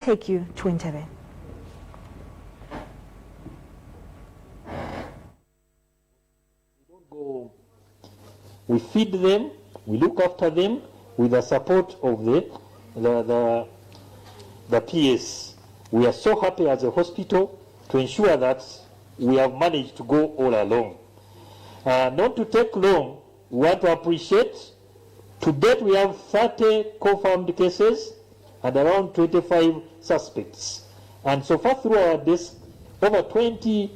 take you to Entebbe. We feed them, we look after them with the support of the PS. We are so happy as a hospital to ensure that we have managed to go all along. Not to take long, we want to appreciate, to date we have 30 confirmed cases and around 25 suspects. And so far through our desk, over 20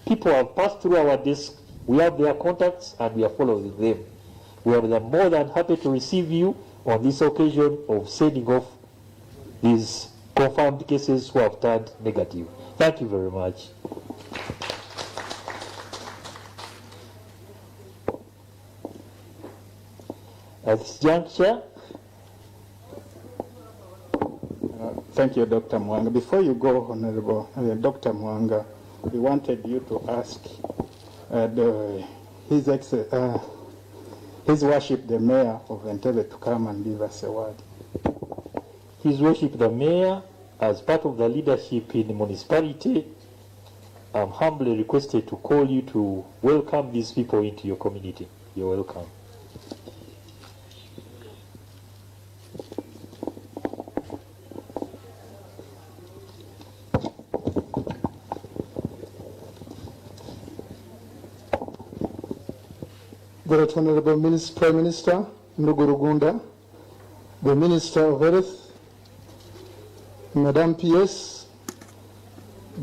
people have passed through our desk. We have their contacts and we are following them. We are more than happy to receive you on this occasion of sending off these confirmed cases who have turned negative. Thank you very much. At this juncture, thank you, Dr. Mwanga. Before you go, Honorable Dr. Mwanga, we wanted you to ask His Worship the Mayor of Entebbe to come and give us a word. His Worship the Mayor, as part of the leadership in the municipality, I'm humbly requested to call you to welcome these people into your community. You're welcome. Very Honorable Prime Minister Uganda, the Minister of Health, Madam PS,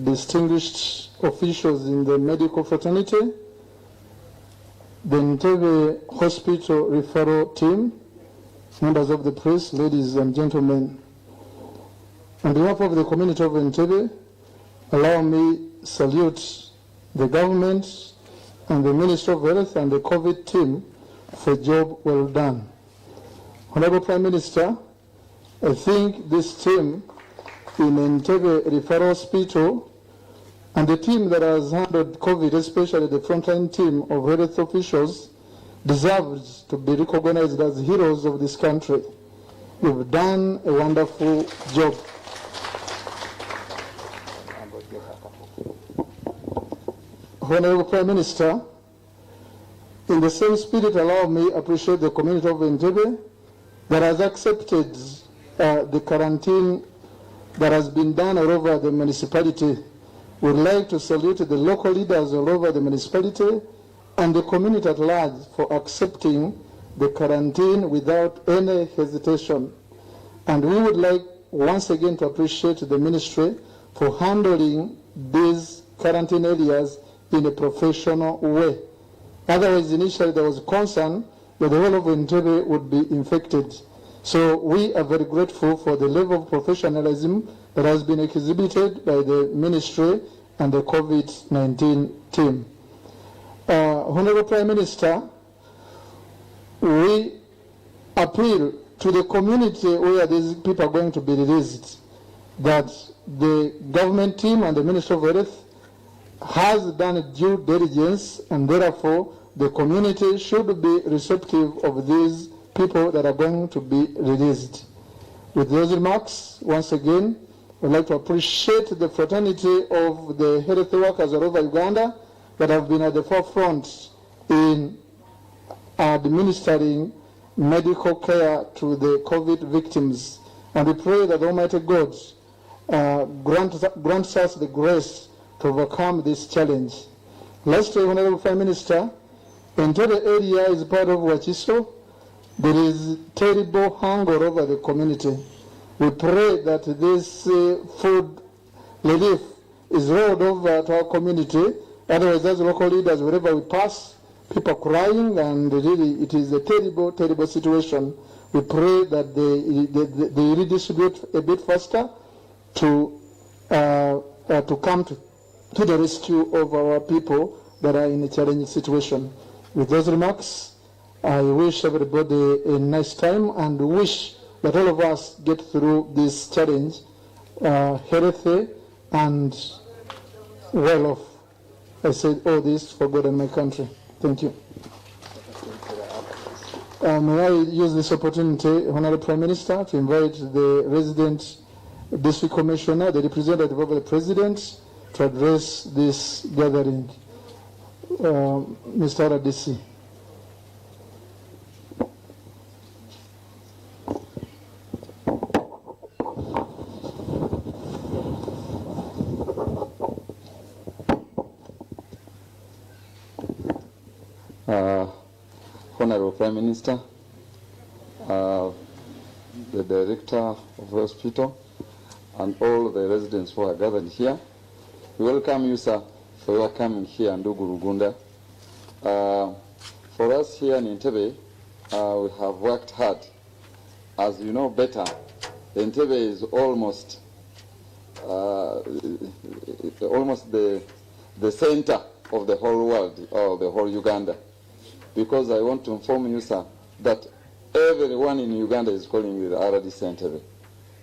distinguished officials in the medical fraternity, the Entebbe Hospital referral team, members of the press, ladies and gentlemen. On behalf of the community of Entebbe, allow me salute the government and the Minister of Health and the COVID team for a job well done. Honorable Prime Minister, I think this team in Entebbe Referral Hospital and the team that has handled COVID, especially the frontline team of health officials, deserves to be recognized as heroes of this country. You've done a wonderful job. Honorable Prime Minister, in the same spirit, allow me to appreciate the community of Entebbe that has accepted the quarantine that has been done all over the municipality. We'd like to salute the local leaders all over the municipality and the community at large for accepting the quarantine without any hesitation. And we would like once again to appreciate the ministry for handling these quarantine areas in a professional way. Otherwise, initially there was concern that the whole of Entebbe would be infected. So we are very grateful for the level of professionalism that has been exhibited by the ministry and the COVID-19 team. Honorable Prime Minister, we appeal to the community where these people are going to be released that the government team and the Ministry of Health has done due diligence, and therefore the community should be receptive of these people that are going to be released. With those remarks, once again, I'd like to appreciate the fraternity of the health workers all over Uganda that have been at the forefront in administering medical care to the COVID victims. And we pray that Almighty God grants us the grace to overcome this challenge. Lastly, Honorable Prime Minister, Entebbe area is part of Wachiso. There is terrible hunger over the community. We pray that this food relief is rolled over to our community. Otherwise, as local leaders, wherever we pass, people crying, and really it is a terrible, terrible situation. We pray that they redistribute a bit faster to come to the rescue of our people that are in a challenging situation. With those remarks, I wish everybody a nice time and wish that all of us get through this challenge healthy and well off. I said all this for God and my country. Thank you. May I use this opportunity, Honorable Prime Minister, to invite the resident District Commissioner, the representative of the President, to address this gathering. Mr. RDC. Honorable Prime Minister, the Director of the Hospital, and all the residents who are gathered here, we welcome you, sir, for your coming here in Uganda. For us here in Entebbe, we have worked hard. As you know better, Entebbe is almost the center of the whole world, or the whole Uganda. Because I want to inform you, sir, that everyone in Uganda is calling the RDC Entebbe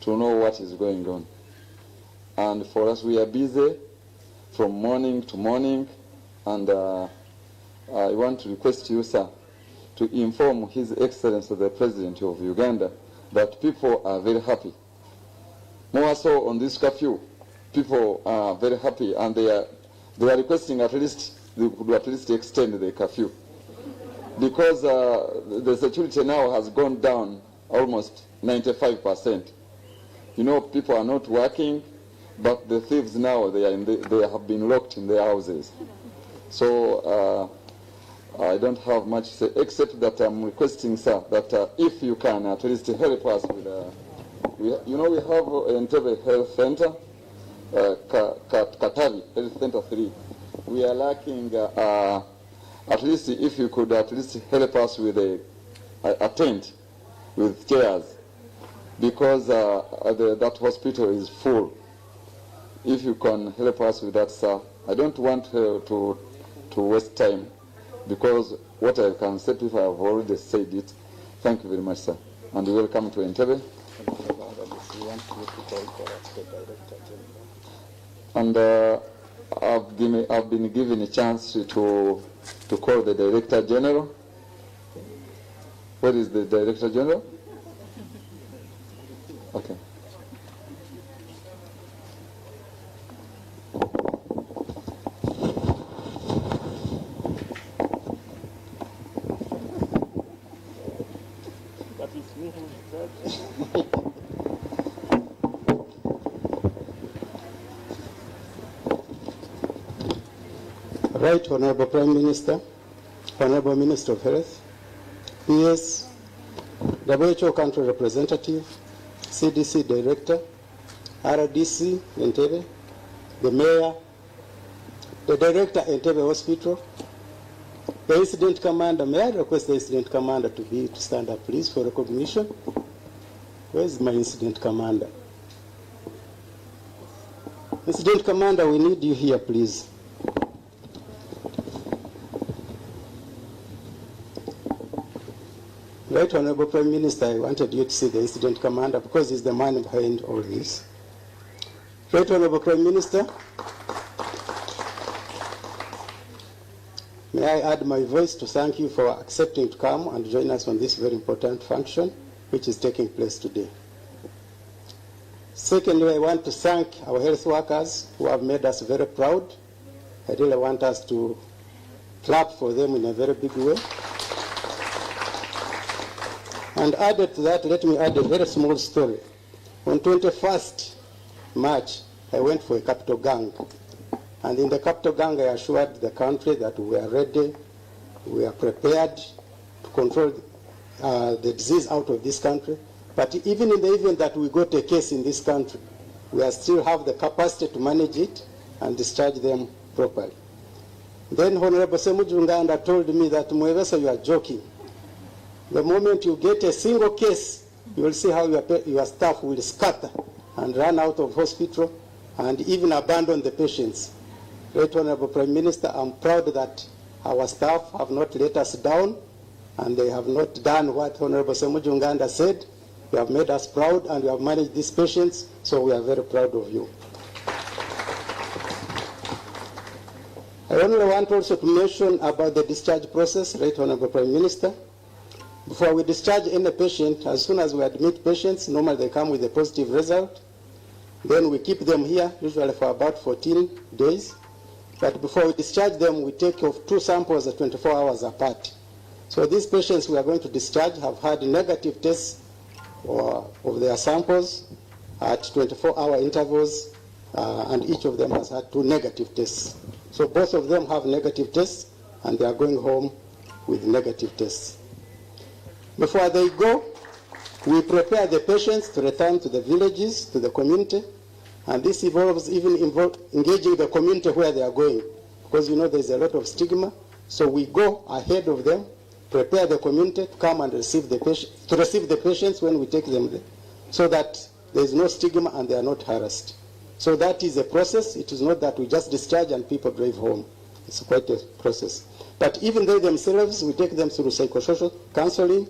to know what is going on. And for us, we are busy from morning to morning, and I want to request you, sir, to inform His Excellency the President of Uganda that people are very happy. More so on this curfew, people are very happy, and they are requesting at least they could at least extend the curfew, because the security now has gone down almost 95%. You know, people are not working, but the thieves now, they have been locked in their houses. So I don't have much to say, except that I'm requesting, sir, that if you can at least help us with, we have Entebbe Health Center, Katavi Health Center 3. We are lacking, at least if you could at least help us with a tent with chairs, because that hospital is full. If you can help us with that, sir. I don't want to waste time, because what I can say, people have already said it. Thank you very much, sir. And welcome to Entebbe. And I've been given a chance to call the Director General. What is the Director General? Okay. Right, Honorable Prime Minister, Honorable Minister of Health, PS, WHO Country Representative, CDC Director, RDC Entebbe, the Mayor, the Director Entebbe Hospital, the Incident Commander. May I request the Incident Commander to stand up, please, for recognition? Where is my Incident Commander? Incident Commander, we need you here, please. Right, Honorable Prime Minister, I wanted you to see the Incident Commander because he's the man behind all this. Right, Honorable Prime Minister, may I add my voice to thank you for accepting to come and join us on this very important function which is taking place today. Secondly, I want to thank our health workers who have made us very proud. I really want us to clap for them in a very big way. And added to that, let me add a very small story. On 21st March, I went for a capital gang. And in the capital gang, I assured the country that we are ready, we are prepared to control the disease out of this country. But even in the event that we got a case in this country, we still have the capacity to manage it and discharge them properly. Then Honorable Semujunganda told me that, Mwevesa, you are joking. The moment you get a single case, you will see how your staff will scatter and run out of hospital and even abandon the patients. Right, Honorable Prime Minister, I'm proud that our staff have not let us down and they have not done what Honorable Semujunganda said. You have made us proud and you have managed these patients, so we are very proud of you. I only want also to mention about the discharge process, right, Honorable Prime Minister. Before we discharge any patient, as soon as we admit patients, normally they come with a positive result. Then we keep them here, usually for about 14 days. But before we discharge them, we take off 2 samples at 24 hours apart. So these patients we are going to discharge have had negative tests of their samples at 24-hour intervals, and each of them has had 2 negative tests. So both of them have negative tests, and they are going home with negative tests. Before they go, we prepare the patients to return to the villages, to the community, and this involves even engaging the community where they are going, because you know there's a lot of stigma. So we go ahead of them, prepare the community to come and receive the patients when we take them there, so that there is no stigma and they are not harassed. So that is a process. It is not that we just discharge and people drive home. It's quite a process. But even they themselves, we take them through psychosocial counseling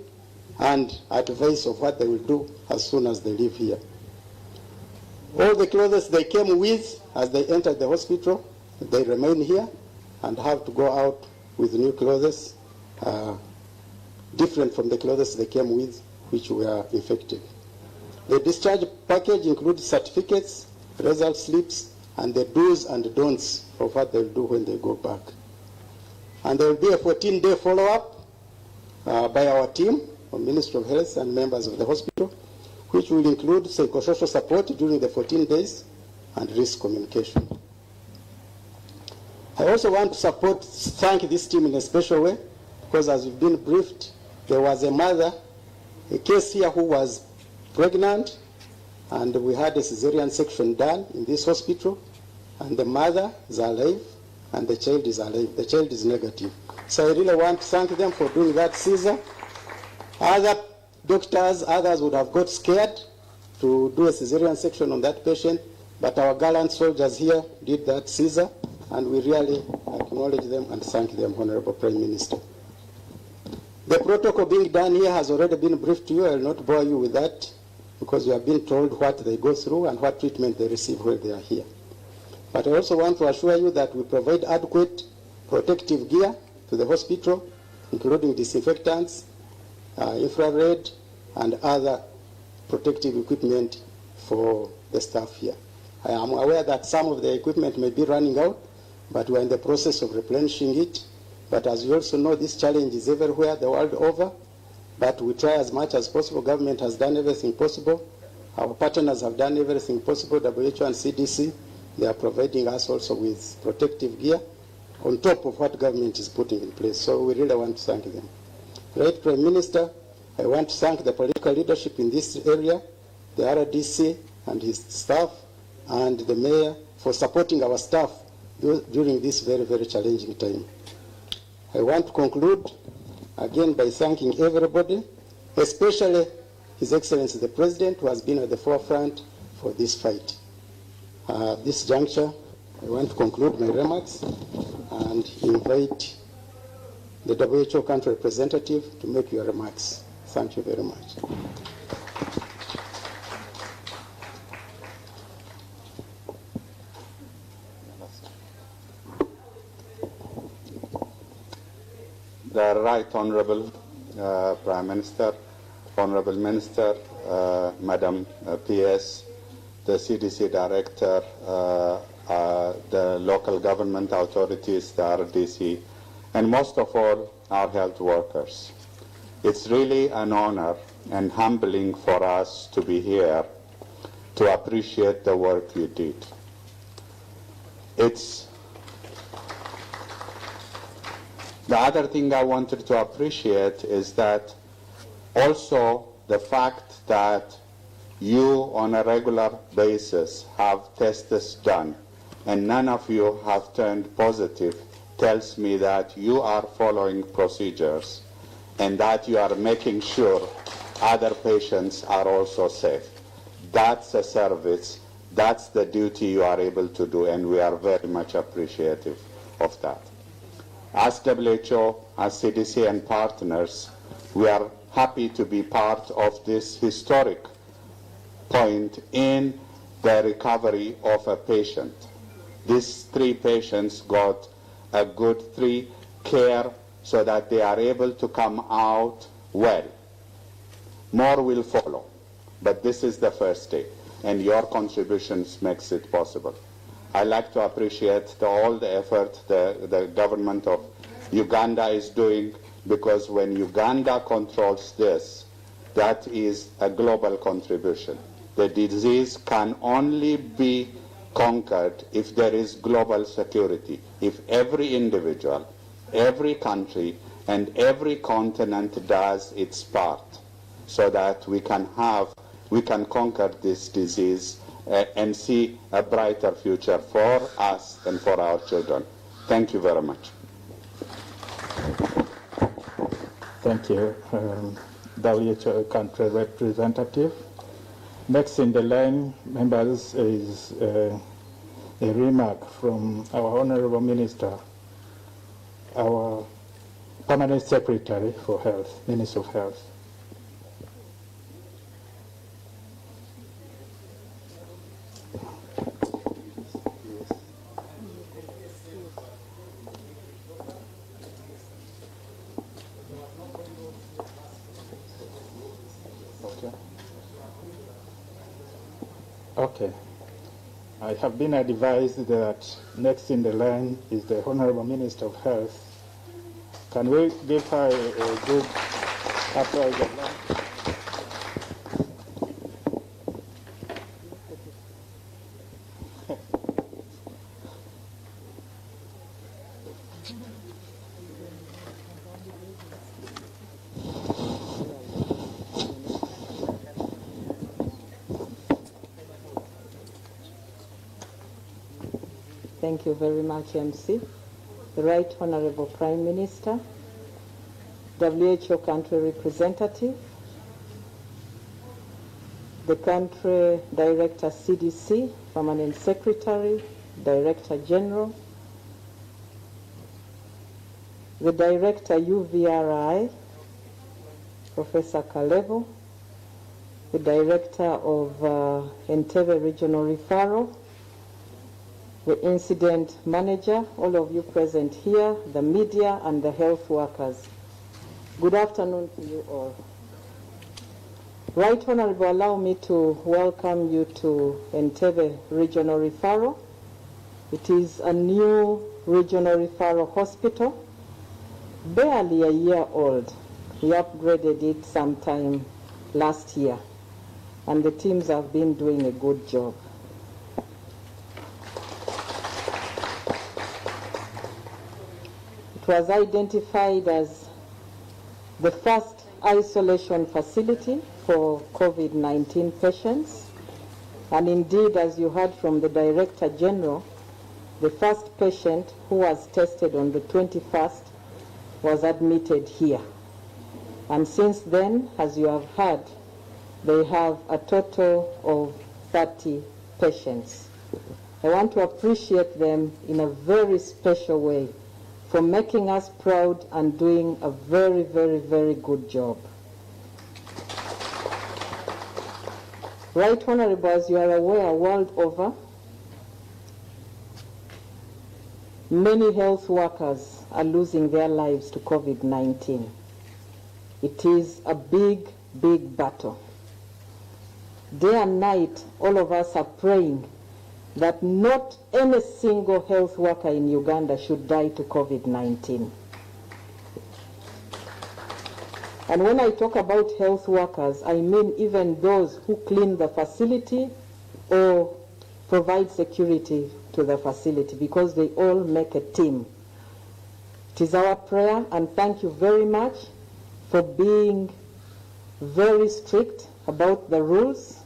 and advice of what they will do as soon as they leave here. All the clothes they came with as they entered the hospital, they remain here and have to go out with new clothes, different from the clothes they came with, which were infected. The discharge package includes certificates, result slips, and the do's and don'ts of what they'll do when they go back. And there will be a 14-day follow-up by our team, from Ministry of Health and members of the hospital, which will include psychosocial support during the 14 days and risk communication. I also want to thank this team in a special way, because as we've been briefed, there was a mother, a case here who was pregnant, and we had a cesarean section done in this hospital, and the mother is alive, and the child is alive. The child is negative. So I really want to thank them for doing that Caesar. Other doctors, others would have got scared to do a cesarean section on that patient, but our gallant soldiers here did that Caesar, and we really acknowledge them and thank them, Honorable Prime Minister. The protocol being done here has already been briefed to you. I will not bore you with that, because you have been told what they go through and what treatment they receive while they are here. But I also want to assure you that we provide adequate protective gear to the hospital, including disinfectants, infrared, and other protective equipment for the staff here. I am aware that some of the equipment may be running out, but we're in the process of replenishing it. But as you also know, this challenge is everywhere the world over, but we try as much as possible. Government has done everything possible. Our partners have done everything possible. WHO and CDC, they are providing us also with protective gear on top of what government is putting in place. So we really want to thank them. Right, Prime Minister, I want to thank the political leadership in this area, the RDC and his staff, and the Mayor for supporting our staff during this very, very challenging time. I want to conclude again by thanking everybody, especially His Excellency the President, who has been at the forefront for this fight. At this juncture, I want to conclude my remarks and invite the WHO country representative to make your remarks. Thank you very much. The Right Honorable Prime Minister, Honorable Minister, Madam PS, the CDC Director, the local government authorities, the RDC, and most of all, our health workers. It's really an honor and humbling for us to be here to appreciate the work you did. The other thing I wanted to appreciate is that also the fact that you on a regular basis have tests done and none of you have turned positive tells me that you are following procedures and that you are making sure other patients are also safe. That's a service, that's the duty you are able to do, and we are very much appreciative of that. As WHO, as CDC and partners, we are happy to be part of this historic point in the recovery of a patient. These 3 patients got a good 3 care so that they are able to come out well. More will follow, but this is the first day. and your contributions makes it possible. I like to appreciate all the effort the government of Uganda is doing, because when Uganda controls this, that is a global contribution. The disease can only be conquered if there is global security, if every individual, every country, and every continent does its part, so that we can conquer this disease and see a brighter future for us and for our children. Thank you very much. Thank you, WHO country representative. Next in the line, members, is a remark from our Honorable Minister, our Permanent Secretary for Health, Minister of Health. Okay. I have been advised that next in the line is the Honorable Minister of Health. Can we give her a good applause? Thank you very much, MC. The Right Honorable Prime Minister, WHO country representative, the country director CDC, Permanent Secretary, Director General, the director UVRI, Professor Kalevo, the director of Entebbe Regional Referral, the incident manager, all of you present here, the media and the health workers. Good afternoon to you all. Right Honorable, allow me to welcome you to Entebbe Regional Referral. It is a new regional referral hospital, barely a year old. We upgraded it sometime last year, and the teams have been doing a good job. It was identified as the first isolation facility for COVID-19 patients, and indeed, as you heard from the Director General, the first patient who was tested on the 21st was admitted here. And since then, as you have heard, they have a total of 30 patients. I want to appreciate them in a very special way for making us proud and doing a very, very, very good job. Right Honorable, as you are aware, world over, many health workers are losing their lives to COVID-19. It is a big, big battle. Day and night, all of us are praying that not any single health worker in Uganda should die to COVID-19. And when I talk about health workers, I mean even those who clean the facility or provide security to the facility, because they all make a team. It is our prayer, and thank you very much for being very strict about the rules,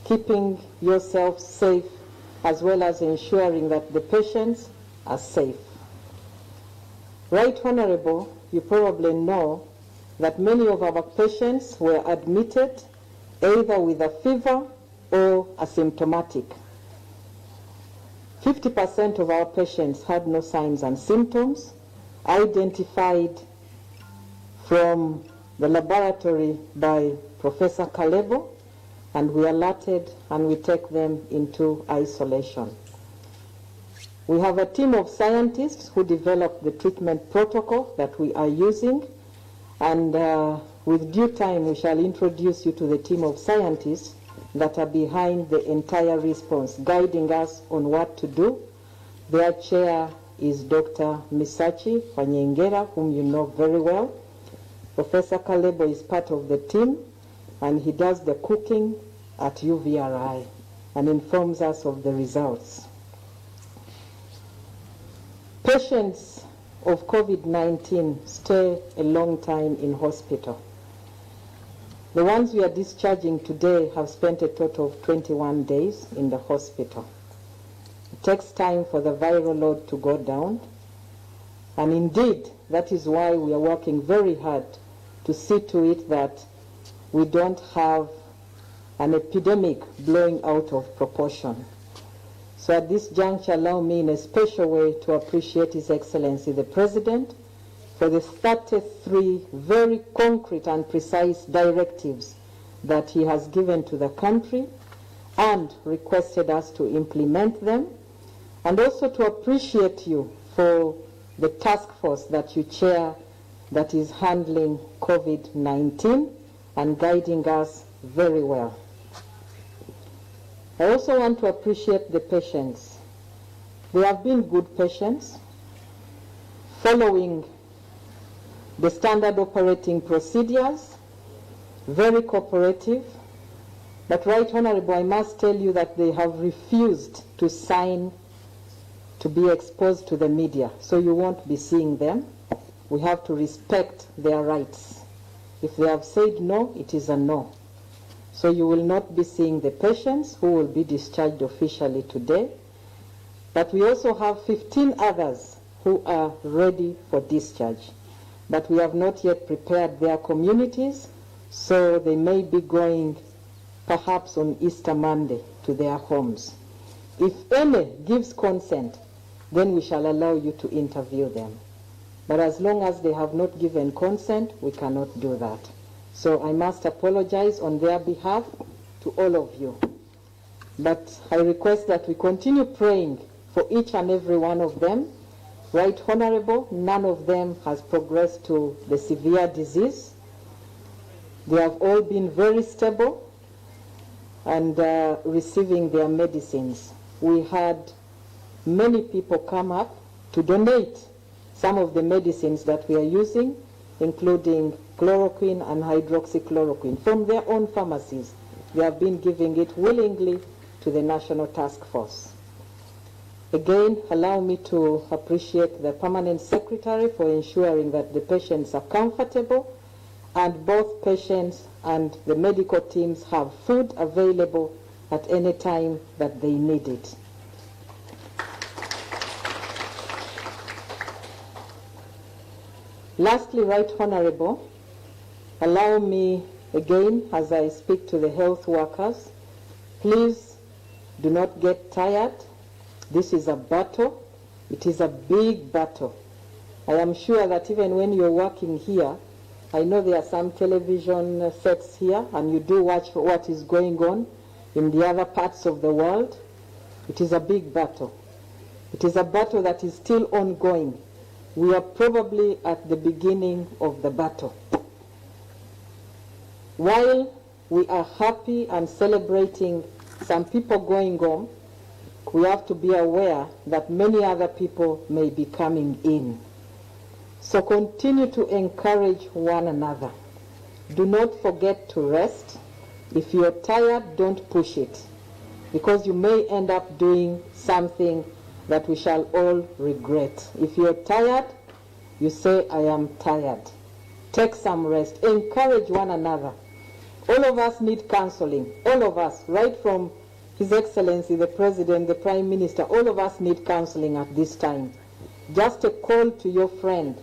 keeping yourself safe, as well as ensuring that the patients are safe. Right Honorable, you probably know that many of our patients were admitted either with a fever or asymptomatic. 50% of our patients had no signs and symptoms, identified from the laboratory by Professor Kalevo, and we alerted and we take them into isolation. We have a team of scientists who developed the treatment protocol that we are using, and with due time we shall introduce you to the team of scientists that are behind the entire response, guiding us on what to do. Their chair is Dr. Misachi Wanyengera, whom you know very well. Professor Kalebo is part of the team, and he does the cooking at UVRI and informs us of the results. Patients of COVID-19 stay a long time in hospital. The ones we are discharging today have spent a total of 21 days in the hospital. It takes time for the viral load to go down, and indeed, that is why we are working very hard to see to it that we don't have an epidemic blowing out of proportion. So at this juncture, allow me in a special way to appreciate His Excellency the President for the 33 very concrete and precise directives that he has given to the country and requested us to implement them, and also to appreciate you for the task force that you chair that is handling COVID-19 and guiding us very well. I also want to appreciate the patients. They have been good patients, following the standard operating procedures, very cooperative, but Right Honorable, I must tell you that they have refused to sign to be exposed to the media, so you won't be seeing them. We have to respect their rights. If they have said no, it is a no. So you will not be seeing the patients who will be discharged officially today, but we also have 15 others who are ready for discharge. But we have not yet prepared their communities, so they may be going perhaps on Easter Monday to their homes. If any gives consent, then we shall allow you to interview them. But as long as they have not given consent, we cannot do that. So I must apologize on their behalf to all of you. But I request that we continue praying for each and every one of them. Right Honorable, none of them has progressed to the severe disease. They have all been very stable and receiving their medicines. We had many people come up to donate some of the medicines that we are using, including chloroquine and hydroxychloroquine, from their own pharmacies. They have been giving it willingly to the National Task Force. Again, allow me to appreciate the Permanent Secretary for ensuring that the patients are comfortable, and both patients and the medical teams have food available at any time that they need it. Lastly, Right Honorable, allow me again, as I speak to the health workers, please do not get tired. This is a battle. It is a big battle. I am sure that even when you're working here, I know there are some television sets here, and you do watch what is going on in the other parts of the world. It is a big battle. It is a battle that is still ongoing. We are probably at the beginning of the battle. While we are happy and celebrating some people going home, we have to be aware that many other people may be coming in. So continue to encourage one another. Do not forget to rest. If you're tired, don't push it, because you may end up doing something that we shall all regret. If you're tired, you say, I am tired. Take some rest. Encourage one another. All of us need counseling. All of us, right from His Excellency, the President, the Prime Minister, all of us need counseling at this time. Just a call to your friend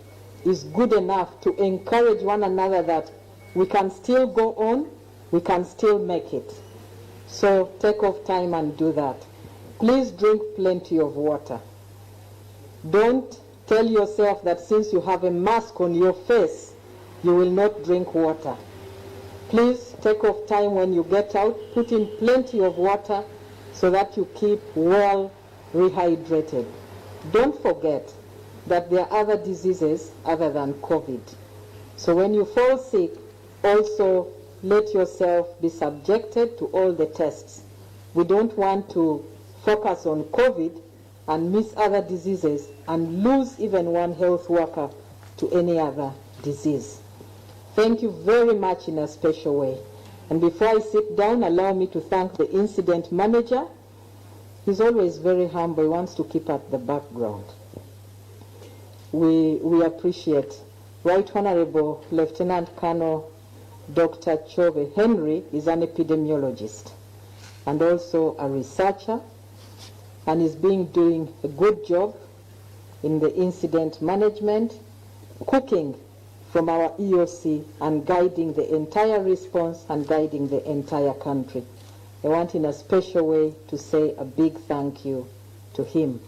is good enough to encourage one another that we can still go on, we can still make it. So take off time and do that. Please drink plenty of water. Don't tell yourself that since you have a mask on your face, you will not drink water. Please take off time when you get out, put in plenty of water so that you keep well rehydrated. Don't forget that there are other diseases other than COVID. So when you fall sick, also let yourself be subjected to all the tests. We don't want to focus on COVID and miss other diseases and lose even one health worker to any other disease. Thank you very much in a special way. And before I sit down, allow me to thank the incident manager. He's always very humble. He wants to keep at the background. We appreciate. Right Honorable Lieutenant Colonel Dr. Chove Henry is an epidemiologist and also a researcher, and is doing a good job in the incident management, cooking from our EOC and guiding the entire response and guiding the entire country. I want in a special way to say a big thank you to him.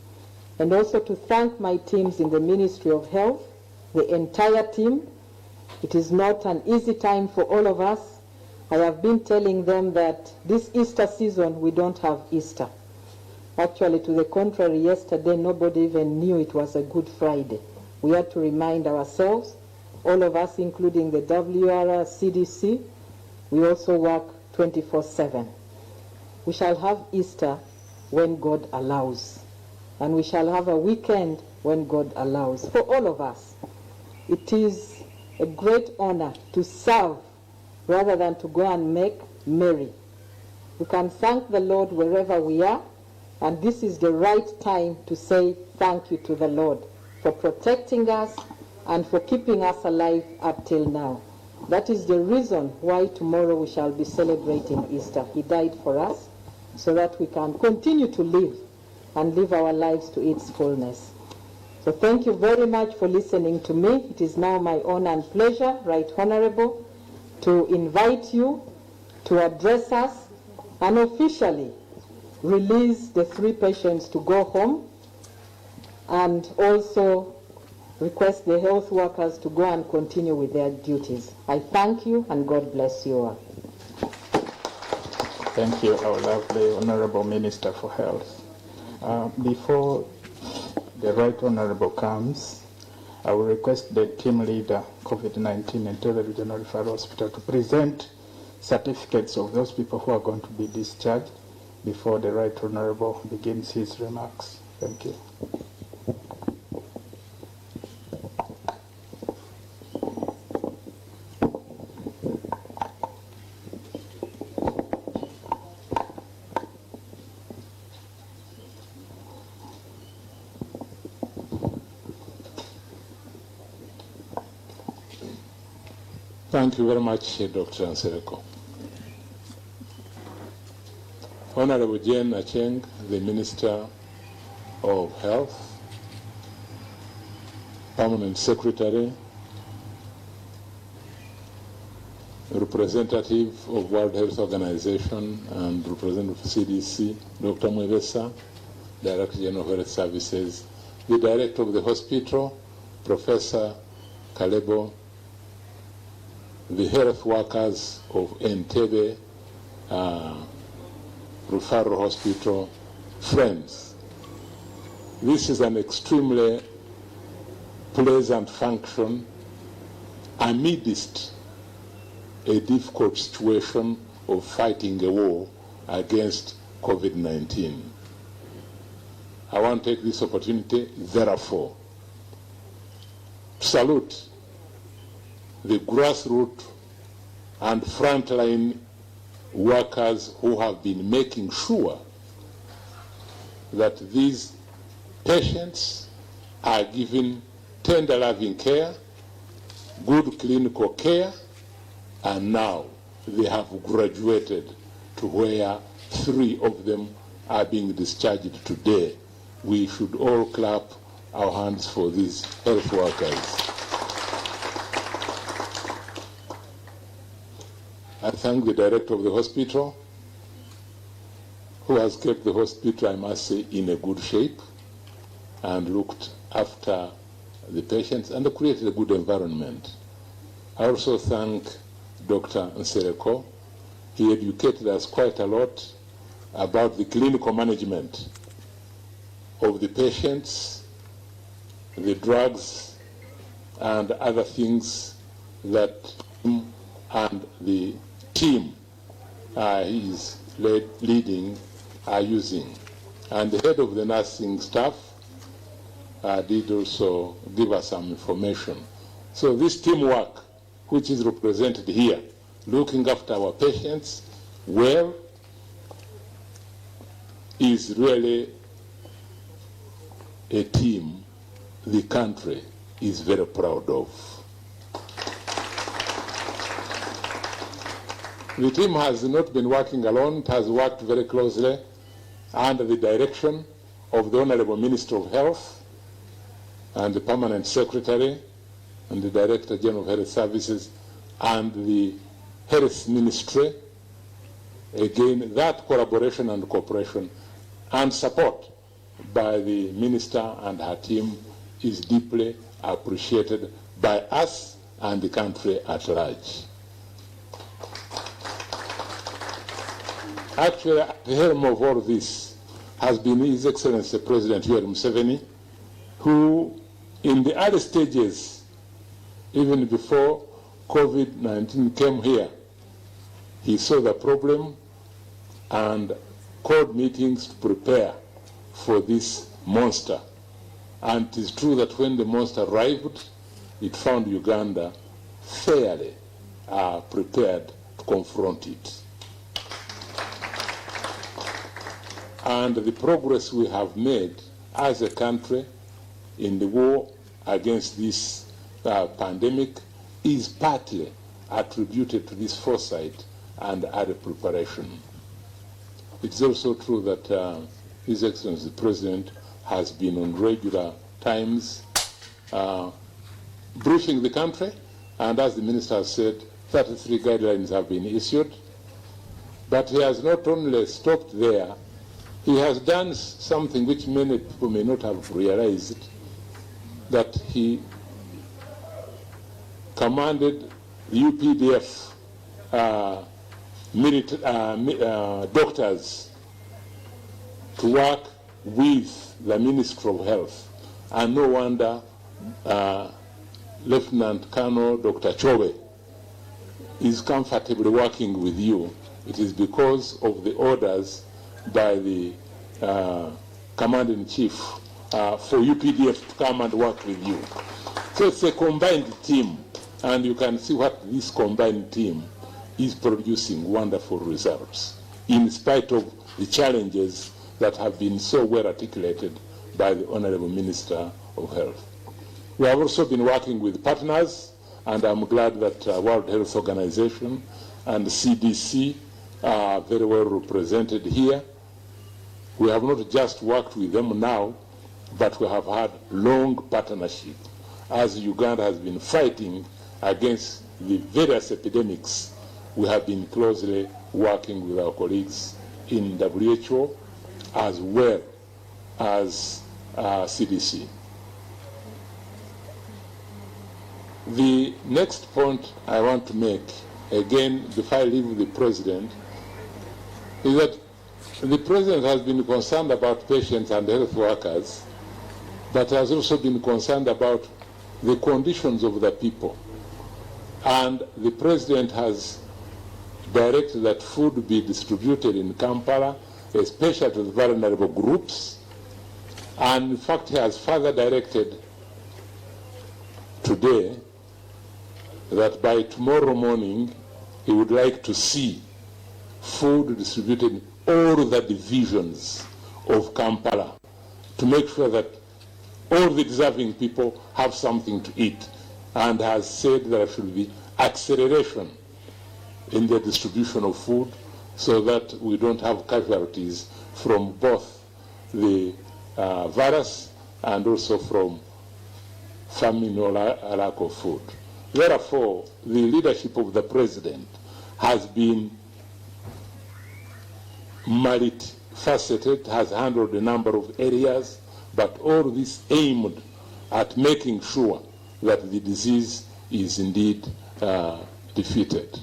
And also to thank my teams in the Ministry of Health, the entire team. It is not an easy time for all of us. I have been telling them that this Easter season we don't have Easter. Actually, to the contrary, yesterday nobody even knew it was a Good Friday. We had to remind ourselves, all of us, including the WR, CDC, we also work 24/7. We shall have Easter when God allows, and we shall have a weekend when God allows. For all of us, it is a great honor to serve rather than to go and make merry. We can thank the Lord wherever we are, and this is the right time to say thank you to the Lord for protecting us and for keeping us alive up till now. That is the reason why tomorrow we shall be celebrating Easter. He died for us so that we can continue to live and live our lives to its fullness. So thank you very much for listening to me. It is now my honor and pleasure, Right Honorable, to invite you to address us and officially release the 3 patients to go home, and also request the health workers to go and continue with their duties. I thank you and God bless you all. Thank you, our lovely Honorable Minister for Health. Before the Right Honorable comes, I will request the team leader, COVID-19 and Tele Regional Referral Hospital, to present certificates of those people who are going to be discharged before the Right Honorable begins his remarks. Thank you. Thank you very much, Dr. Nsereko. Honorable Jane Acheng, the Minister of Health, Permanent Secretary, representative of World Health Organization and representative of CDC, Dr. Mwebesa, Director General of Health Services, the Director of the hospital, Professor Kalebo, the health workers of Entebbe Referral Hospital, friends. This is an extremely pleasant function amidst a difficult situation of fighting a war against COVID-19. I want to take this opportunity, therefore, to salute the grassroots and frontline workers who have been making sure that these patients are given tender loving care, good clinical care, and now they have graduated to where 3 of them are being discharged today. We should all clap our hands for these health workers. I thank the director of the hospital, who has kept the hospital, I must say, in a good shape and looked after the patients and created a good environment. I also thank Dr. Nsereko. He educated us quite a lot about the clinical management of the patients, the drugs, and other things that and the team he is leading are using. And the head of the nursing staff did also give us some information. So this teamwork, which is represented here, looking after our patients well, is really a team the country is very proud of. The team has not been working alone. It has worked very closely under the direction of the Honorable Minister of Health and the Permanent Secretary and the Director General of Health Services and the Health Ministry. Again, that collaboration and cooperation and support by the Minister and her team is deeply appreciated by us and the country at large. Actually, at the helm of all this has been His Excellency President Yoweri Museveni, who in the early stages, even before COVID-19 came here, he saw the problem and called meetings to prepare for this monster. And it is true that when the monster arrived, it found Uganda fairly prepared to confront it. And the progress we have made as a country in the war against this pandemic is partly attributed to this foresight and early preparation. It's also true that His Excellency the President has been on regular times briefing the country, and as the Minister has said, 33 guidelines have been issued. But he has not only stopped there, he has done something which many people may not have realized, that he commanded the UPDF doctors to work with the Ministry of Health. And no wonder Lieutenant Colonel Dr. Chobe is comfortably working with you. It is because of the orders by the Commander-in-Chief for UPDF to come and work with you. So it's a combined team, and you can see what this combined team is producing wonderful results, in spite of the challenges that have been so well articulated by the Honorable Minister of Health. We have also been working with partners, and I'm glad that World Health Organization and the CDC are very well represented here. We have not just worked with them now, but we have had long partnership as Uganda has been fighting against the various epidemics. We have been closely working with our colleagues in WHO as well as CDC. The next point I want to make, again, before I leave the President, is that the President has been concerned about patients and health workers, but has also been concerned about the conditions of the people. And the President has directed that food be distributed in Kampala, especially to the vulnerable groups. And in fact, he has further directed today that by tomorrow morning, he would like to see food distributed in all the divisions of Kampala to make sure that all the deserving people have something to eat, and has said there should be acceleration in the distribution of food so that we don't have casualties from both the virus and also from famine or lack of food. Therefore, the leadership of the President has been multifaceted, has handled a number of areas, but all this aimed at making sure that the disease is indeed defeated.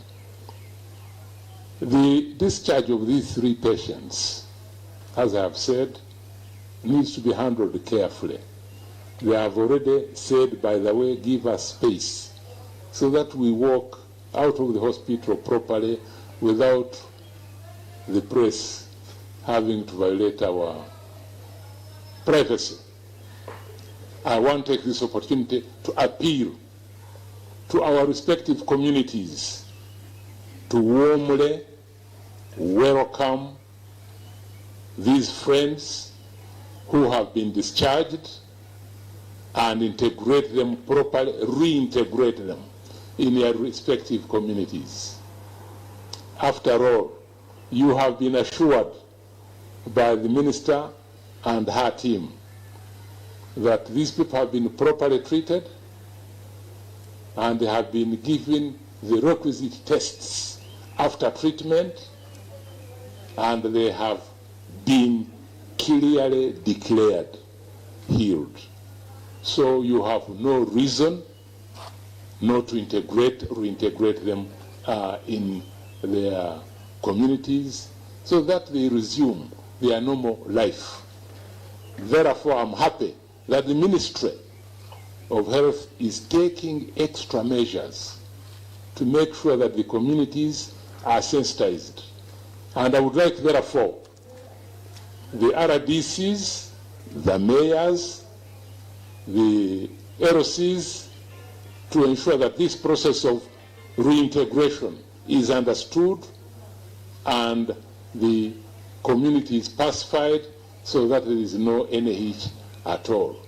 The discharge of these 3 patients, as I have said, needs to be handled carefully. They have already said, by the way, give us space so that we walk out of the hospital properly without the press having to violate our privacy. I want to take this opportunity to appeal to our respective communities to warmly welcome these friends who have been discharged and integrate them properly, reintegrate them in their respective communities. After all, you have been assured by the minister and her team that these people have been properly treated and they have been given the requisite tests after treatment, and they have been clearly declared healed. So you have no reason not to reintegrate them in their communities so that they resume their normal life. Therefore, I'm happy that the Ministry of Health is taking extra measures to make sure that the communities are sensitized. And I would like, therefore, the RDCs, the mayors, the LCs, to ensure that this process of reintegration is understood and the community is pacified so that there is no any hitch at all.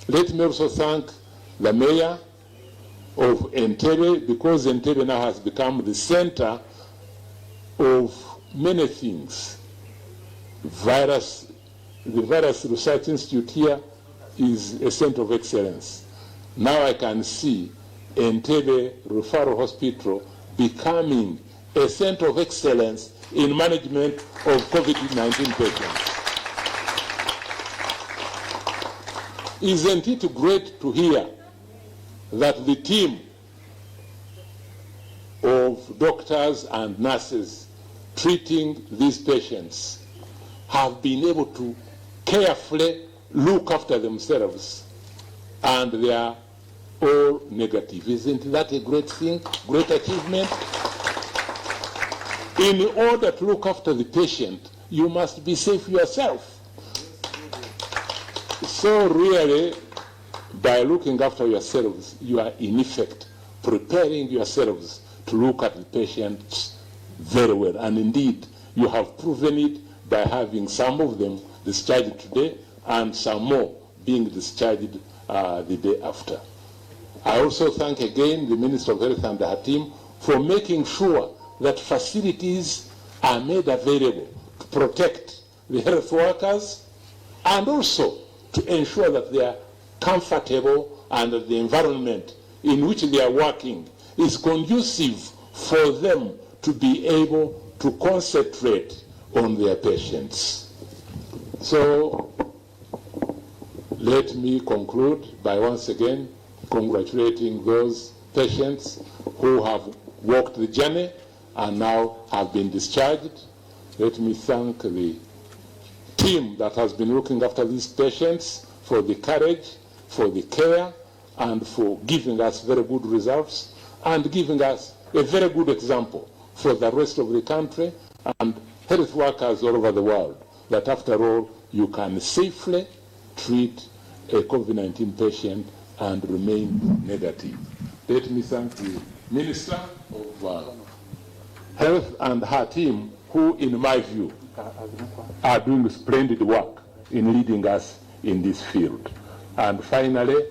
Let me also thank the mayor of Entebbe, because Entebbe now has become the center of many things. The Virus Research Institute here is a center of excellence. Now I can see Entebbe Referral Hospital becoming a center of excellence in management of COVID-19 patients. Isn't it great to hear that the team of doctors and nurses treating these patients have been able to carefully look after themselves, and they are all negative? Isn't that a great thing, great achievement? In order to look after the patient, you must be safe yourself. So really, by looking after yourselves, you are in effect preparing yourselves to look at the patients very well. And indeed, you have proven it by having some of them discharged today and some more being discharged the day after. I also thank again the Minister of Health and her team for making sure that facilities are made available to protect the health workers and also to ensure that they are comfortable and that the environment in which they are working is conducive for them to be able to concentrate on their patients. So let me conclude by once again congratulating those patients who have walked the journey and now have been discharged. Let me thank the team that has been looking after these patients for the courage, for the care, and for giving us very good results and giving us a very good example for the rest of the country and health workers all over the world, that after all, you can safely treat a COVID-19 patient and remain negative. Let me thank the Minister of Health and her team, who, in my view, are doing splendid work in leading us in this field. And finally,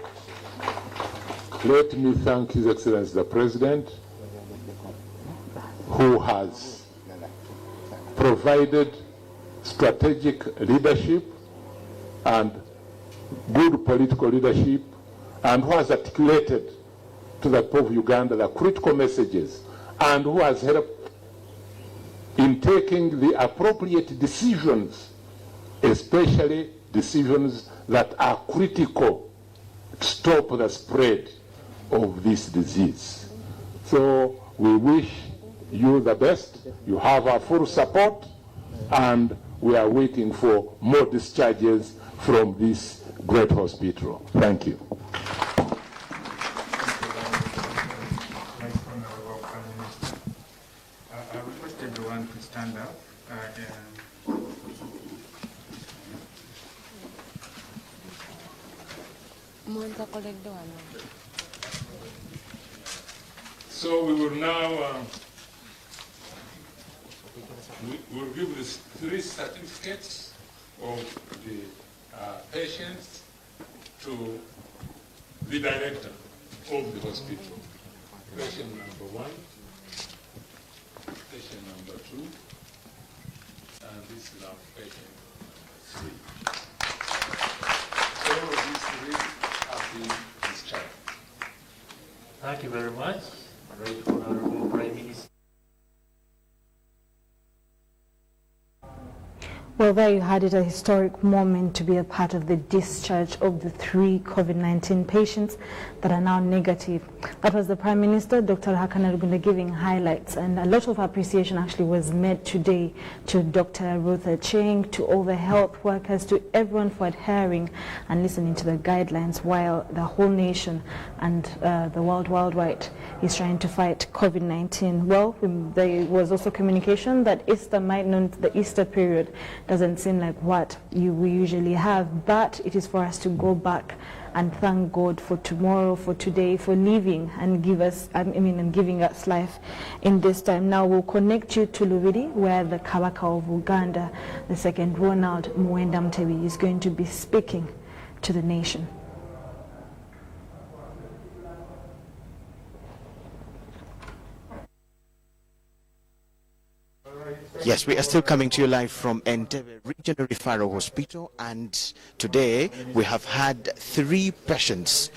let me thank His Excellency the President, who has provided strategic leadership and good political leadership, and who has articulated to the people of Uganda the critical messages, and who has helped in taking the appropriate decisions, especially decisions that are critical to stop the spread of this disease. So we wish you the best. You have our full support, and we are waiting for more discharges from this great hospital. Thank you. I request So we will now we'll give these 3 certificates of the patients to the director of the hospital. Patient number 1, patient number 2, and this is our patient 3. All of these 3 have been discharged. Thank you very much, Right Honorable Prime Minister. Well, there you had it, a historic moment to be a part of the discharge of the 3 COVID-19 patients that are now negative. That was the Prime Minister, Dr. Hakana Rugunda, giving highlights, and a lot of appreciation actually was made today to Dr. Ruth Cheng, to all the health workers, to everyone for adhering and listening to the guidelines while the whole nation and the world worldwide is trying to fight COVID-19. Well, there was also communication that Easter might not, the Easter period doesn't seem like what we usually have, but it is for us to go back and thank God for tomorrow, for today, for living and and giving us life in this time. Now we'll connect you to Lubiri, where the Kabaka of Uganda, the second Ronald Muwenda Mutebi, is going to be speaking to the nation. Yes, we are still coming to you live from Entebbe Regional Referral Hospital, and today we have had 3 patients